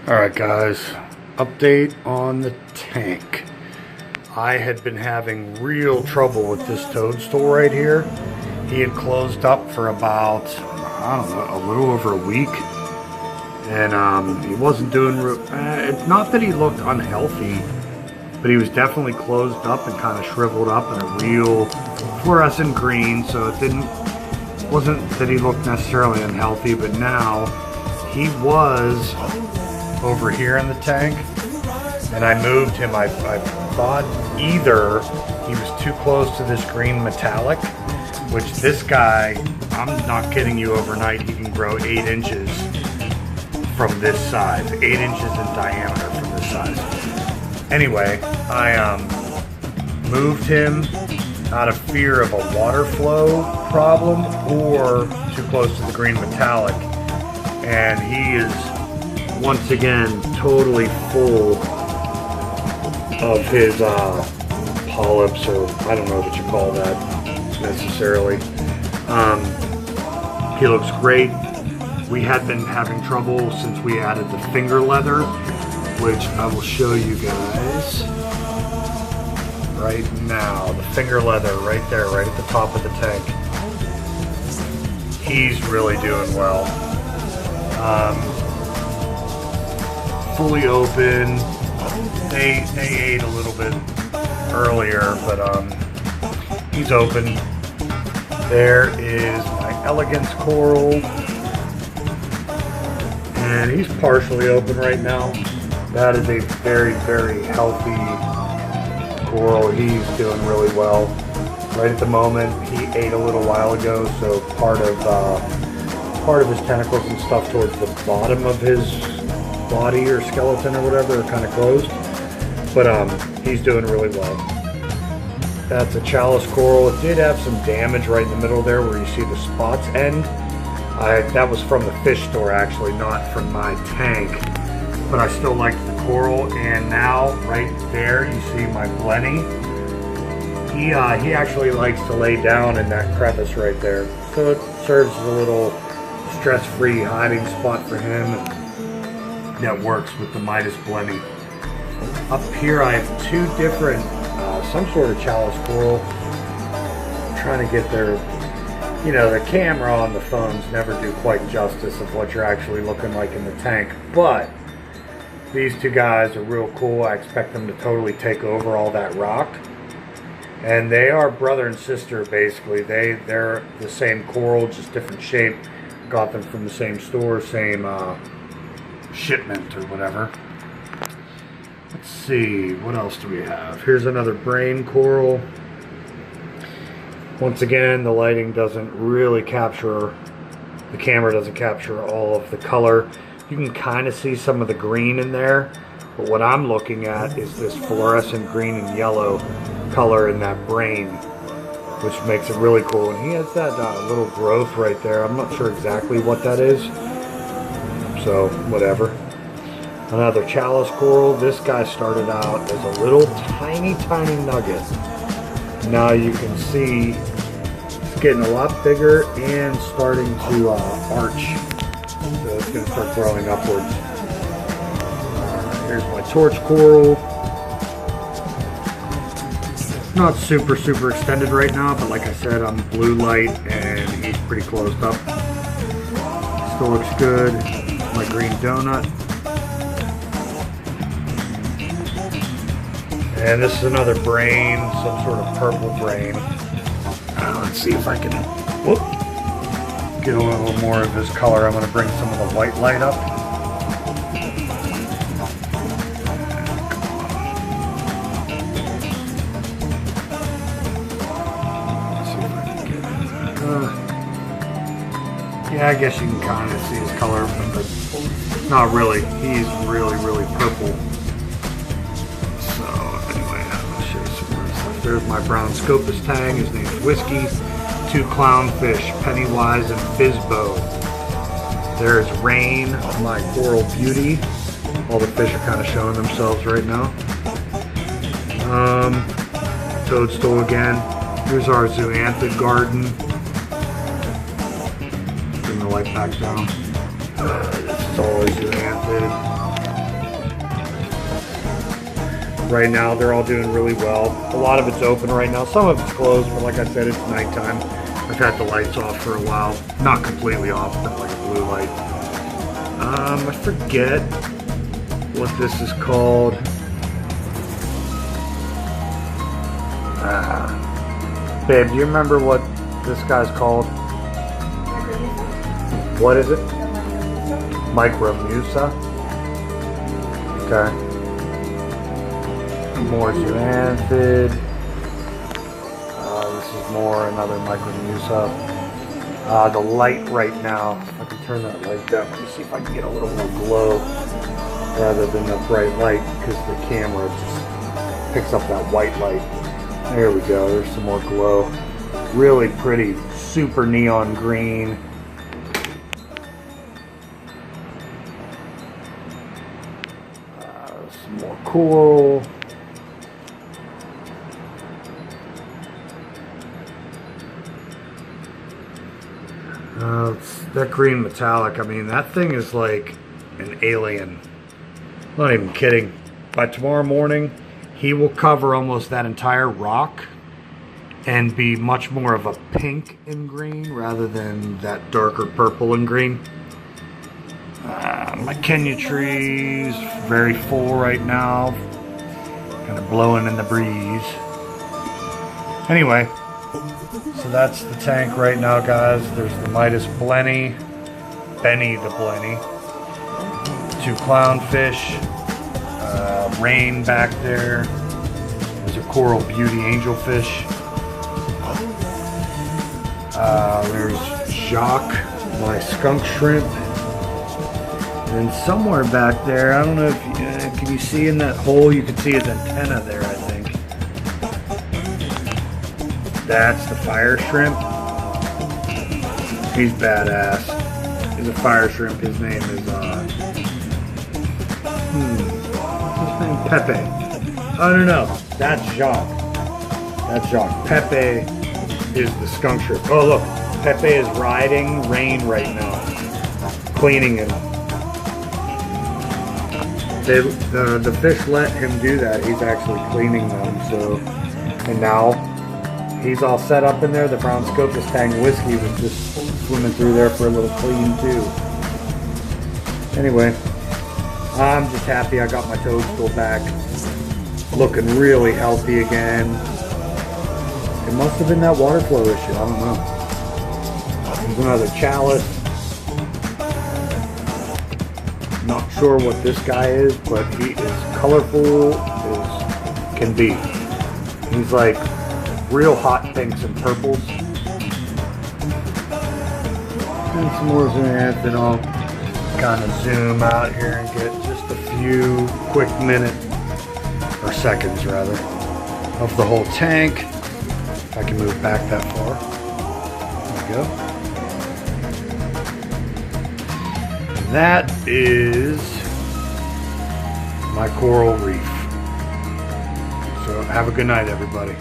Alright guys, update on the tank. I had been having real trouble with this toadstool right here. He had closed up for about, I don't know, a little over a week. And he wasn't doing, it's not that he looked unhealthy, but he was definitely closed up and kind of shriveled up in a real fluorescent green, so wasn't that he looked necessarily unhealthy, but now he was over here in the tank, and I moved him. I thought either he was too close to this green metallic, which this guy, I'm not kidding you, overnight he can grow 8 inches from this size, 8 inches in diameter from this size. Anyway, I moved him out of fear of a water flow problem or too close to the green metallic, and he is once again totally full of his polyps, or I don't know what you call that necessarily. He looks great. We had been having trouble since we added the finger leather, which I will show you guys right now. The finger leather right there, right at the top of the tank. He's really doing well. Fully open. They ate a little bit earlier, but he's open. There is my elegance coral, and he's partially open right now. That is a very, very healthy coral. He's doing really well. Right at the moment, he ate a little while ago, so part of his tentacles and stuff towards the bottom of his body or skeleton or whatever are kind of closed, but he's doing really well. That's a chalice coral. It did have some damage right in the middle there where you see the spots end. That was from the fish store actually, not from my tank, but I still liked the coral. And now right there you see my blenny. He actually likes to lay down in that crevice right there, so it serves as a little stress-free hiding spot for him. That works with the Midas blenny. Up here I have 2 different, some sort of chalice coral. I'm trying to get their, the camera on the phones never do quite justice of what you're actually looking like in the tank, but these 2 guys are real cool. I expect them to totally take over all that rock. And they are brother and sister basically. They're the same coral, just different shape. Got them from the same store, same shipment or whatever. Let's see, what else do we have? Here's another brain coral. Once again, the lighting doesn't really capture, the camera doesn't capture all of the color. You can kind of see some of the green in there, but what I'm looking at is this fluorescent green and yellow color in that brain, which makes it really cool. And he has that little growth right there. I'm not sure exactly what that is, so whatever. Another chalice coral. This guy started out as a little tiny nugget. Now you can see it's getting a lot bigger and starting to arch, so it's going to start growing upwards. Here's my torch coral. Not super extended right now, but like I said, I'm blue light and he's pretty closed up. Still looks good. My green donut. And this is another brain, some sort of purple brain. Let's see if I can get a little more of his color. I'm going to bring some of the white light up. Yeah, I guess you can kind of see his color, but not really. He's really purple. So anyway, I'll show you some more stuff. There's my brown Scopus tang. His name's Whiskey. 2 clownfish, Pennywise and Fizbo. There's Rain, my coral beauty. All the fish are kind of showing themselves right now. Toadstool again. Here's our zoanthid garden. Bring the light back down. This is always zoanthid. right now. They're all doing really well. A lot of it's open right now. Some of it's closed, but like I said, it's nighttime. I've had the lights off for a while. Not completely off, but like a blue light. I forget what this is called. Babe, do you remember what this guy's called? What is it? Micromusa. Okay. More zoanthid. This is more another Micromusa. The light right now, if I can turn that light down, let me see if I can get a little more glow rather than the bright light, because the camera just picks up that white light. There we go, there's some more glow. Really pretty, super neon green. Some more coral. It's that green metallic. I mean, that thing is like an alien. I'm not even kidding. By tomorrow morning, he will cover almost that entire rock and be much more of a pink and green rather than that darker purple and green. My Kenya tree's very full right now, kind of blowing in the breeze. Anyway, so that's the tank right now, guys. There's the Midas Blenny, Benny the Blenny, 2 clownfish, Rain back there. There's a Coral Beauty angelfish. There's Jacques, my skunk shrimp. And somewhere back there, I don't know if can you see in that hole, you can see his antenna there, I think. That's the fire shrimp. He's badass. He's a fire shrimp. His name is Pepe. I don't know. That's Jacques. That's Jacques. Pepe is the skunk shrimp. Oh look, Pepe is riding Rain right now, cleaning him. The fish let him do that. He's actually cleaning them. So, and now he's all set up in there. The brown Scopus Tang whiskey was just swimming through there for a little clean too. Anyway, I'm just happy I got my toadstool back, looking really healthy again. It must have been that water flow issue. I don't know. There's another chalice. Not sure what this guy is, but he is colorful as can be. He's like real hot pinks and purples. And some more zoanthid, and I'll kind of zoom out here and get just a few quick minutes, or seconds rather, of the whole tank. If I can move back that far. There we go. That is my coral reef. So have a good night, everybody.